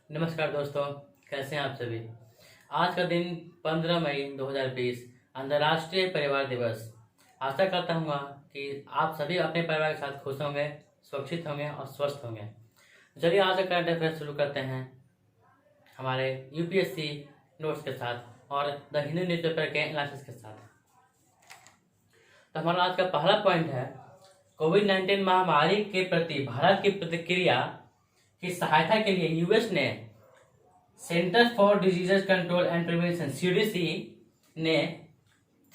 नमस्कार दोस्तों, कैसे हैं आप सभी। आज का दिन 15 मई 2020 अंतर्राष्ट्रीय परिवार दिवस। आशा करता हूँ कि आप सभी अपने परिवार के साथ खुश होंगे, सुरक्षित होंगे और स्वस्थ होंगे। चलिए आज का करंट अफेयर शुरू करते हैं हमारे यूपीएससी नोट्स के साथ और द हिंदू न्यूज़पेपर के एनालिसिस के साथ। तो हमारा आज का पहला पॉइंट है, कोविड-19 महामारी के प्रति भारत की प्रतिक्रिया की सहायता के लिए यूएस ने centre for disease control and prevention CDC ने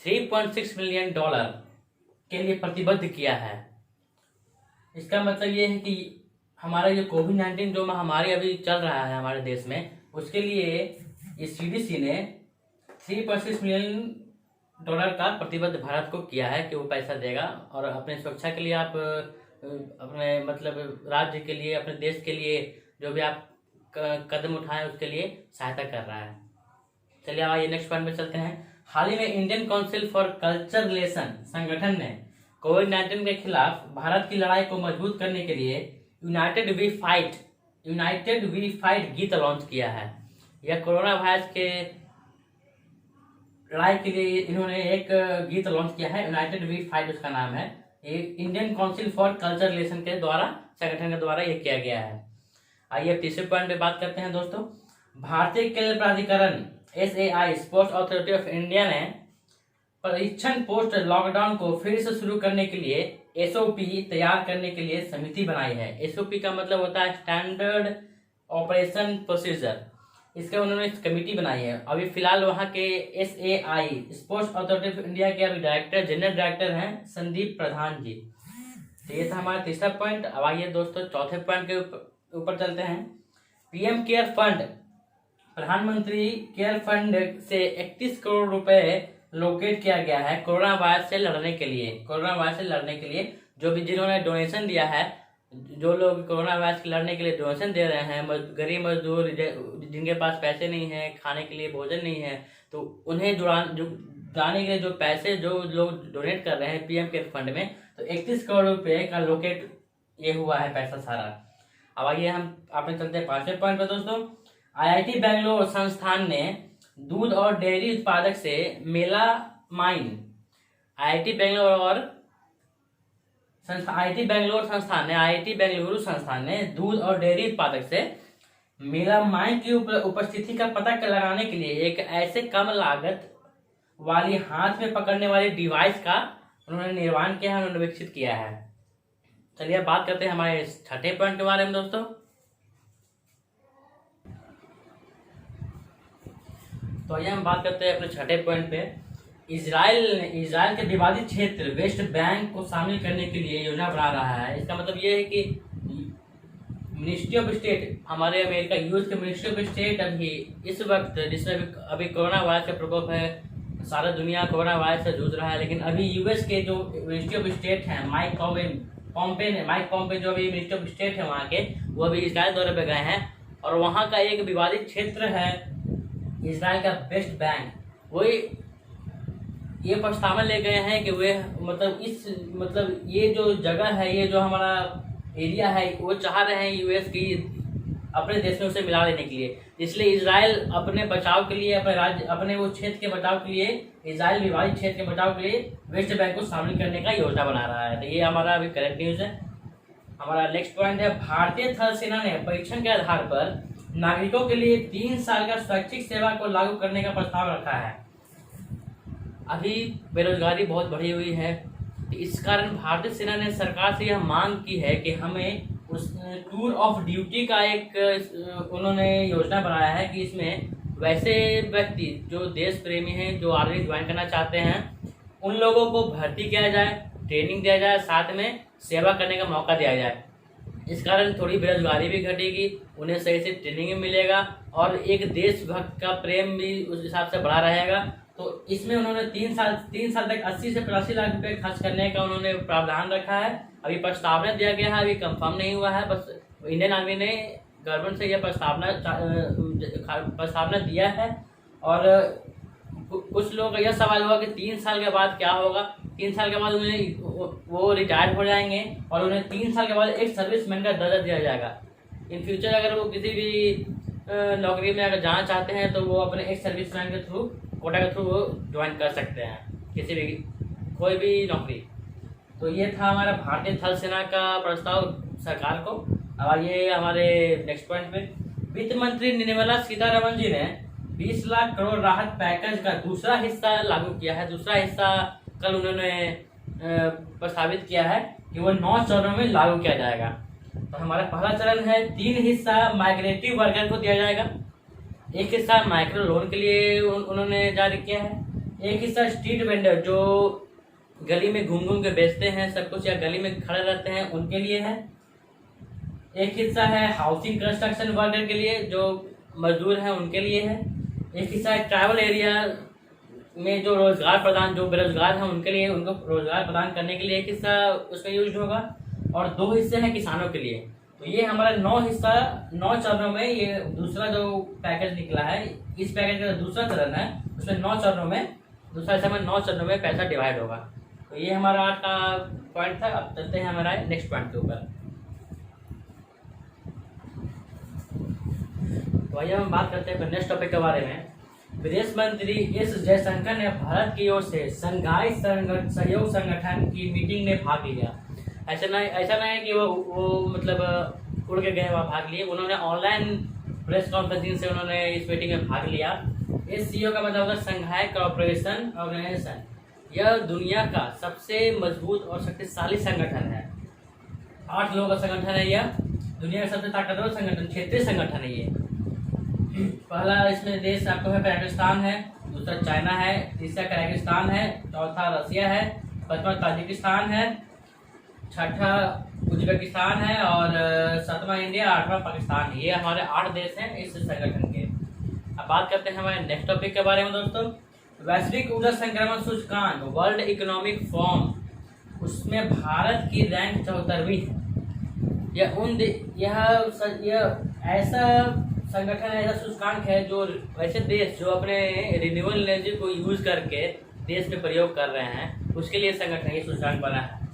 $3.6 मिलियन के लिए प्रतिबद्ध किया है। इसका मतलब ये है कि हमारा जो कोविड-19 जो महामारी अभी चल रहा है हमारे देश में, उसके लिए ये सीडीसी ने $3.6 मिलियन का प्रतिबद्ध भारत को किया है कि वो पैसा देगा और अपने सुरक्षा के लिए आप अपने मतलब राज्य के लिए, अपने देश के लिए जो भी आप कदम उठाएं उसके लिए सहायता कर रहा है। चलिए आइए नेक्स्ट पॉइंट में चलते हैं। हाल ही में Indian council for culture relation संगठन ने कोविड-19 के खिलाफ भारत की लड़ाई को मजबूत करने के लिए यूनाइटेड वी फाइट गीत लॉन्च किया है। यह कोरोना वायरस के लड़ाई के लिए इन्होंने एक गीत लॉन्च किया है, यूनाइटेड वी फाइट उसका नाम है। ये Indian council for culture relation के द्वारा, संगठन के द्वारा ये किया गया है। आइए अब तीसरे पॉइंट पे बात करते हैं दोस्तों। भारतीय खेल प्राधिकरण SAI sports authority of India ने परीक्षण पोस्ट लॉकडाउन को फिर से शुरू करने के लिए SOP तैयार करने के लिए समिति बनाई है। SOP का मतलब होता है स्टैंडर्ड ऑपरेशन प्रोसीजर। इसका उन्होंने कमेटी बनाई है। अभी फिलहाल वहाँ के SAI sports authority of India के अभी जनरल डायरेक्टर हैं संदीप प्रधान जी। तो ये था हमारा तीसरा पॉइंट। अब आइए दोस्तों चौथे पॉइंट के ऊपर चलते हैं। PM केयर फंड, प्रधानमंत्री केयर फंड से 31 करोड़ रुपए लोकेट किया गया है कोरोना वायरस से लड़ने के लिए। जो भी जिन्होंने डोनेशन दिया है, जो लोग कोरोना वायरस के लड़ने के लिए डोनेशन दे रहे हैं, गरीब मजदूर जिनके पास पैसे नहीं है, खाने के लिए भोजन नहीं है, तो उन्हें जुड़ाने के लिए जो पैसे जो लोग डोनेट कर रहे हैं PM केयर फंड में, तो 31 करोड़ रुपए का लोकेट ये हुआ है पैसा सारा। अब आइए हम आपने चलते हैं पांचवें पॉइंट पर दोस्तों। IIT बेंगलोर संस्थान ने दूध और डेयरी उत्पादक से मेलामाइन IIT बेंगलुरु संस्थान ने दूध और डेयरी उत्पादक से मेलामाइन की उपस्थिति का पता लगाने के लिए एक ऐसे कम लागत वाली हाथ में पकड़ने वाली डिवाइस का उन्होंने निर्माण किया है, उन्होंने विकसित किया है। चलिए बात करते हैं हमारे छठे पॉइंट के बारे में दोस्तों। तो आइए हम बात करते हैं अपने छठे पॉइंट पे। इजराइल के विवादित क्षेत्र वेस्ट बैंक को शामिल करने के लिए योजना बना रहा है। इसका मतलब ये है कि मिनिस्ट्री ऑफ स्टेट, हमारे अमेरिका यूएस के मिनिस्ट्री ऑफ स्टेट अभी इस वक्त जिसमें अभी कोरोना वायरस का प्रकोप है, सारा दुनिया कोरोना वायरस से जूझ रहा है, लेकिन अभी यूएस के जो मिनिस्ट्री ऑफ स्टेट हैं माइक पॉम्पे जो अभी मिनिस्ट्री ऑफ स्टेट है वहाँ के, वो अभी इजराइल दौरे पे गए हैं और वहाँ का एक विवादित क्षेत्र है इजराइल का वेस्ट बैंक, वही ये प्रस्तावना ले गए हैं कि वे मतलब ये जो जगह है, ये जो हमारा एरिया है, वो चाह रहे हैं यूएस की अपने देश में उसे मिला लेने के लिए। इसलिए इजराइल अपने बचाव के लिए, अपने वो क्षेत्र के बचाव के लिए, इजराइल विवादित क्षेत्र के बचाव के लिए वेस्ट बैंक को शामिल करने का योजना बना रहा है। तो ये हमारा अभी करेक्ट न्यूज है। हमारा नेक्स्ट पॉइंट है, भारतीय थल सेना ने परीक्षण के आधार पर नागरिकों के लिए 3 साल का स्वैच्छिक सेवा को लागू करने का प्रस्ताव रखा है। अभी बेरोजगारी बहुत बढ़ी हुई है, इस कारण भारतीय सेना ने सरकार से यह मांग की है कि हमें उस टूर ऑफ ड्यूटी का एक उन्होंने योजना बनाया है कि इसमें वैसे व्यक्ति जो देश प्रेमी हैं, जो आर्मी ज्वाइन करना चाहते हैं, उन लोगों को भर्ती किया जाए, ट्रेनिंग दिया जाए, साथ में सेवा करने का मौका दिया जाए। इस कारण थोड़ी बेरोजगारी भी घटेगी, उन्हें सही से ट्रेनिंग भी मिलेगा और एक देशभक्त का प्रेम भी उस हिसाब से बढ़ा रहेगा। तो इसमें उन्होंने 3 साल तक 80 से 85 लाख रुपए खर्च करने का उन्होंने प्रावधान रखा है। अभी प्रस्तावना दिया गया है, अभी कंफर्म नहीं हुआ है, बस इंडियन आर्मी ने गवर्नमेंट से यह प्रस्तावना दिया है। और कुछ लोग का यह सवाल हुआ कि 3 साल के बाद क्या होगा। 3 साल के बाद उन्हें वो रिटायर हो जाएंगे और उन्हें 3 साल के बाद एक सर्विसमैन का दर्जा दिया जाएगा। इन फ्यूचर अगर वो किसी भी नौकरी में अगर जाना चाहते हैं तो वो अपने एक सर्विस मैन के थ्रू, कोटा के थ्रू वो ज्वाइन कर सकते हैं किसी भी कोई भी नौकरी। तो ये था हमारा भारतीय थल सेना का प्रस्ताव सरकार को। अब ये हमारे नेक्स्ट पॉइंट पे, वित्त मंत्री निर्मला सीतारमण जी ने 20 लाख करोड़ राहत पैकेज का दूसरा हिस्सा लागू किया है। दूसरा हिस्सा कल उन्होंने प्रस्तावित किया है कि वो 9 चरणों में लागू किया जाएगा। तो हमारा पहला चरण है 3 हिस्सा माइग्रेटिव वर्कर को दिया जाएगा, एक हिस्सा माइक्रो लोन के लिए उन्होंने जारी किया है, एक हिस्सा स्ट्रीट वेंडर जो गली में घूम घूम के बेचते हैं सब कुछ या गली में खड़े रहते हैं उनके लिए है, एक हिस्सा है हाउसिंग कंस्ट्रक्शन वर्कर के लिए जो मजदूर हैं उनके लिए है, एक हिस्सा है ट्रैवल एरिया में जो रोजगार प्रदान जो बेरोजगार हैं उनके लिए, उनको रोजगार प्रदान करने के लिए एक हिस्सा उसका यूज होगा, और 2 हिस्से हैं किसानों के लिए। तो ये हमारा 9 चरणों में ये दूसरा जो पैकेज निकला है, इस पैकेज का दूसरा चरण है उसमें 9 चरणों में, दूसरा हिस्सा में 9 चरणों में पैसा डिवाइड होगा। तो ये हमारा आज का पॉइंट था। अब चलते हैं हमारा नेक्स्ट पॉइंट के ऊपर। तो आइए हम बात करते हैं नेक्स्ट टॉपिक के बारे में। विदेश मंत्री एस जयशंकर ने भारत की ओर से शंघाई सहयोग संगठन की मीटिंग में भाग लिया। ऐसा नहीं है कि वो मतलब उड़ के गए वहाँ भाग लिए, उन्होंने ऑनलाइन प्रेस कॉन्फ्रेंसिंग से उन्होंने इस मीटिंग में भाग लिया। SCO का मतलब होता है शंघाई कोऑपरेशन ऑर्गेनाइजेशन। यह दुनिया का सबसे मजबूत और शक्तिशाली संगठन है। 8 लोगों का संगठन है यह, दुनिया का सबसे ताकतवर संगठन, क्षेत्रीय संगठन है ये। पहला इसमें देश आपको है पाकिस्तान है, दूसरा चाइना है, तीसरा कजाकिस्तान है, चौथा रसिया है, 5वां ताजिकिस्तान है, 6ठा उज्बेकिस्तान है और 7वां इंडिया, 8वां पाकिस्तान है। ये हमारे 8 देश हैं इस संगठन के। अब बात करते हैं हमारे नेक्स्ट टॉपिक के बारे में दोस्तों। वैश्विक ऊर्जा संक्रमण सूचकांक वर्ल्ड इकोनॉमिक फोरम, उसमें भारत की रैंक 74वीं है। यह ऐसा संगठन है, ऐसा सूचकांक है जो वैसे देश जो अपने रिन्यूएबल एनर्जी को यूज करके देश में प्रयोग कर रहे हैं उसके लिए संगठन ये सूचकांक बना है।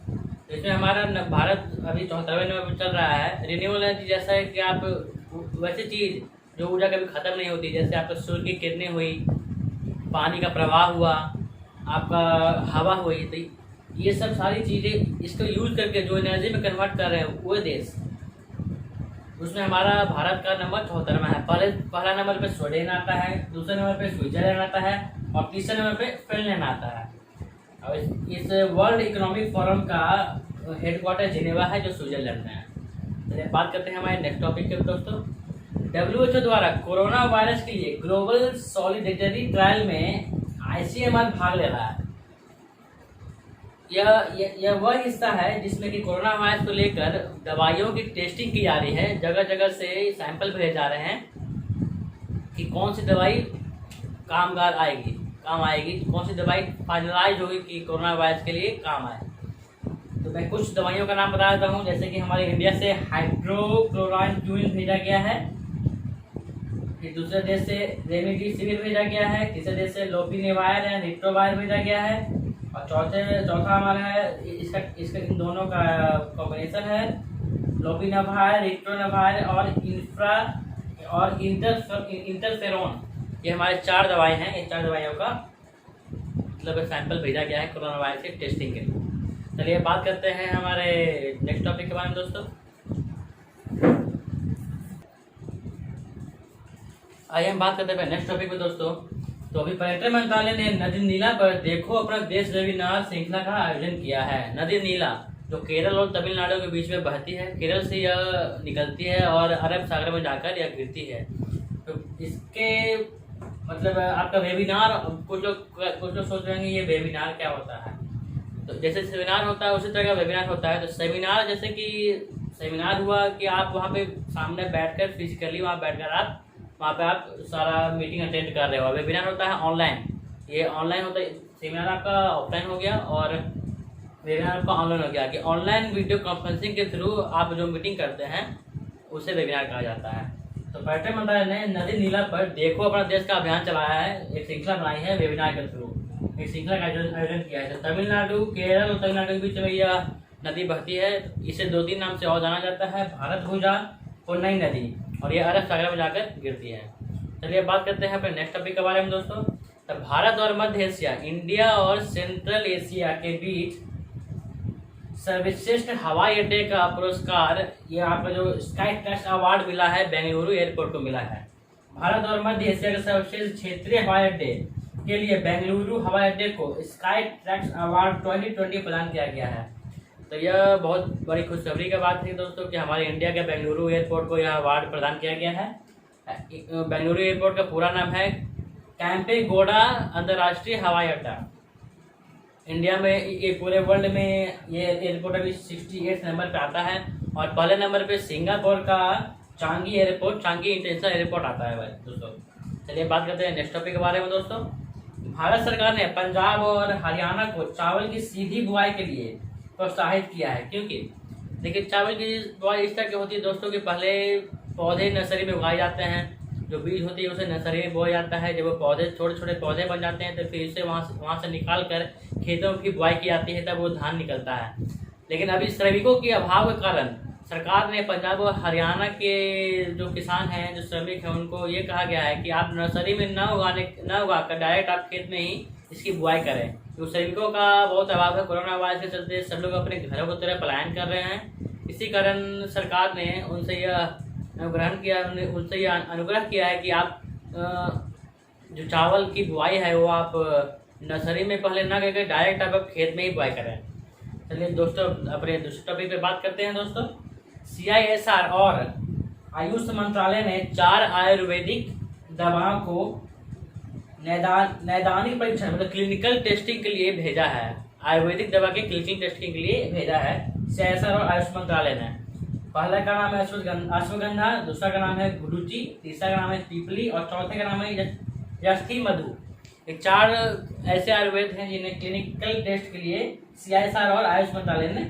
तो इसमें हमारा भारत अभी 74वें नंबर पर चल रहा है। रिन्यूएबल एनर्जी जैसा है कि आप वैसे चीज़ जो ऊर्जा कभी ख़त्म नहीं होती, जैसे आपका सूर्य की किरणें हुई, पानी का प्रवाह हुआ, आपका हवा हुई, तो ये सब सारी चीज़ें इसको यूज करके जो एनर्जी में कन्वर्ट कर रहे हैं वो देश, उसमें हमारा भारत का नंबर 74वां है। पहला नंबर पे स्वीडन आता है, दूसरे नंबर पे स्विट्जरलैंड आता है और तीसरे नंबर पे फिनलैंड आता है। और इस वर्ल्ड इकोनॉमिक फोरम का हेडक्वार्टर जिनेवा है जो स्विट्जरलैंड में है। चलिए बात करते हैं हमारे नेक्स्ट टॉपिक के दोस्तों। WHO द्वारा कोरोना वायरस के लिए ग्लोबल सॉलिडेरिटी ट्रायल में ICMR भाग ले रहा है। यह वह हिस्सा है जिसमें कि कोरोना वायरस को लेकर दवाइयों की टेस्टिंग की जा रही है। जगह जगह से सैंपल भेजे जा रहे हैं कि कौन सी दवाई काम आएगी, कौन सी दवाई फाइनलाइज होगी कि कोरोना वायरस के लिए काम आए। तो मैं कुछ दवाइयों का नाम बता देता हूँ, जैसे कि हमारे इंडिया से हाइड्रोक्लोराइड भेजा गया है, फिर दूसरे देश से रेमडेसिविर भेजा गया है, तीसरे देश से लोपिनेवायर या रिट्रोवायर भेजा गया है, और चौथा हमारा है इसका इन दोनों का कॉम्बिनेशन है लोपिनावायर, रिट्रोनावायर और इंटरफेरोन। ये हमारे 4 दवाएं हैं। इन 4 दवाइयों का मतलब सैंपल भेजा गया है कोरोना वायरस के टेस्टिंग के लिए। चलिए बात करते हैं हमारे नेक्स्ट टॉपिक के बारे में दोस्तों। आइए हम बात करते हैं नेक्स्ट टॉपिक पे दोस्तों। तो अभी पर्यटन मंत्रालय ने नदी नीला पर देखो अपना देश वेबिनार श्रृंखला का आयोजन किया है। नदी नीला जो केरल और तमिलनाडु के बीच में बहती है, केरल से यह निकलती है और अरब सागर में जाकर यह गिरती है। तो इसके मतलब आपका वेबिनार, कुछ लोग सोच रहे हैं ये वेबिनार क्या होता है। तो जैसे सेमिनार होता है उसी तरह का वेबिनार होता है। तो सेमिनार जैसे कि सेमिनार हुआ कि आप वहाँ पे सामने बैठकर फिजिकली वहाँ आप सारा मीटिंग अटेंड कर रहे हो। वेबिनार होता है ऑनलाइन, ये ऑनलाइन होता है। सेमिनार आपका ऑफलाइन हो गया और वेबिनार आपका ऑनलाइन हो गया कि ऑनलाइन वीडियो कॉन्फ्रेंसिंग के थ्रू आप जो मीटिंग करते हैं उसे वेबिनार कहा जाता है। तो पर्यटन मंत्रालय ने नदी नीला पर देखो अपना देश का अभियान चलाया है, एक श्रृंखला बनाई है वेबिनार के थ्रू, एक श्रृंखला का आयोजन किया है। तमिलनाडु, केरल और तमिलनाडु के बीच में यह नदी बहती है। इसे 2-3 नाम से और जाना जाता है, भारतभुजा और नई नदी। और ये अरब सागर में जाकर गिरती है। चलिए बात करते हैं अपने नेक्स्ट टॉपिक के बारे में दोस्तों। तो भारत और मध्य एशिया, इंडिया और सेंट्रल एशिया के बीच सर्वश्रेष्ठ हवाई अड्डे का पुरस्कार, ये आपका जो स्काई ट्रैक्स अवार्ड मिला है बेंगलुरु एयरपोर्ट को मिला है। भारत और मध्य एशिया के सर्वश्रेष्ठ क्षेत्रीय हवाई अड्डे के लिए बेंगलुरु हवाई अड्डे को स्काई ट्रैक्स अवार्ड 2020 प्रदान किया गया है। तो यह बहुत बड़ी खुशखबरी की बात है दोस्तों कि हमारे इंडिया के बेंगलुरु एयरपोर्ट को यह अवार्ड प्रदान किया गया है। बेंगलुरु एयरपोर्ट का पूरा नाम है कैंपेगौड़ा अंतर्राष्ट्रीय हवाई अड्डा। इंडिया में, ये पूरे वर्ल्ड में ये एयरपोर्ट अभी 68 नंबर पे आता है और पहले नंबर पे सिंगापुर का Changi airport, Changi international airport आता है भाई दोस्तों। चलिए बात करते हैं नेक्स्ट टॉपिक के बारे में दोस्तों। भारत सरकार ने पंजाब और हरियाणा को चावल की सीधी बुआई के लिए प्रोत्साहित किया है, क्योंकि देखिए चावल की बुआई इस तरह की होती है दोस्तों कि पहले पौधे नर्सरी में उगाए जाते हैं, जो बीज होती है उसे नर्सरी में बोया जाता है। जब वो पौधे छोटे छोटे पौधे बन जाते हैं तो फिर इसे वहाँ से निकाल कर खेतों की बुआई की जाती है, तब वो धान निकलता है। लेकिन अभी श्रमिकों के अभाव के कारण सरकार ने पंजाब और हरियाणा के जो किसान हैं, जो श्रमिक हैं, उनको ये कहा गया है कि आप नर्सरी में न उगाकर डायरेक्ट आप खेत में ही इसकी बुआई करें। तो श्रमिकों का बहुत अभाव है। कोरोना वायरस के चलते सब लोग अपने घरों की तरफ पलायन कर रहे हैं। इसी कारण सरकार ने उनसे यह अनुग्रह किया है कि आप जो चावल की बुआई है वो आप नर्सरी में पहले ना करके डायरेक्ट आप खेत में ही बुआई करें। चलिए दोस्तों अपने दूसरे टॉपिक पे बात करते हैं दोस्तों। CISR और आयुष मंत्रालय ने 4 आयुर्वेदिक दवाओं को नैदानिक परीक्षण मतलब क्लिनिकल टेस्टिंग के लिए भेजा है। आयुर्वेदिक दवा के क्लिनिकल टेस्टिंग के लिए भेजा है CISR और आयुष मंत्रालय ने। पहला का नाम है अश्वगंधा, दूसरा का नाम है गुडुचि, तीसरा का नाम है पीपली और चौथे का नाम है यस्थि मधु। ये 4 ऐसे आयुर्वेद हैं जिन्हें क्लिनिकल टेस्ट के लिए CISR और आयुष मंत्रालय ने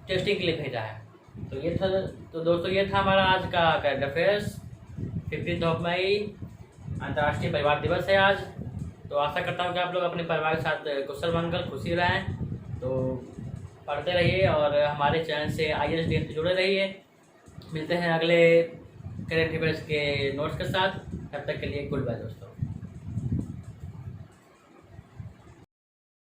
टेस्टिंग के लिए भेजा है। तो दोस्तों ये था हमारा आज का करंट अफेयर्स। 15 मई अंतर्राष्ट्रीय परिवार दिवस है आज। तो आशा करता हूँ कि आप लोग अपने परिवार के साथ कुशल मंगल खुशी रहें। तो पढ़ते रहिए और हमारे चैनल से ISDN से जुड़े रहिए। मिलते हैं अगले करंट अफेयर्स के नोट्स के साथ। तब तक के लिए गुड बाय दोस्तों।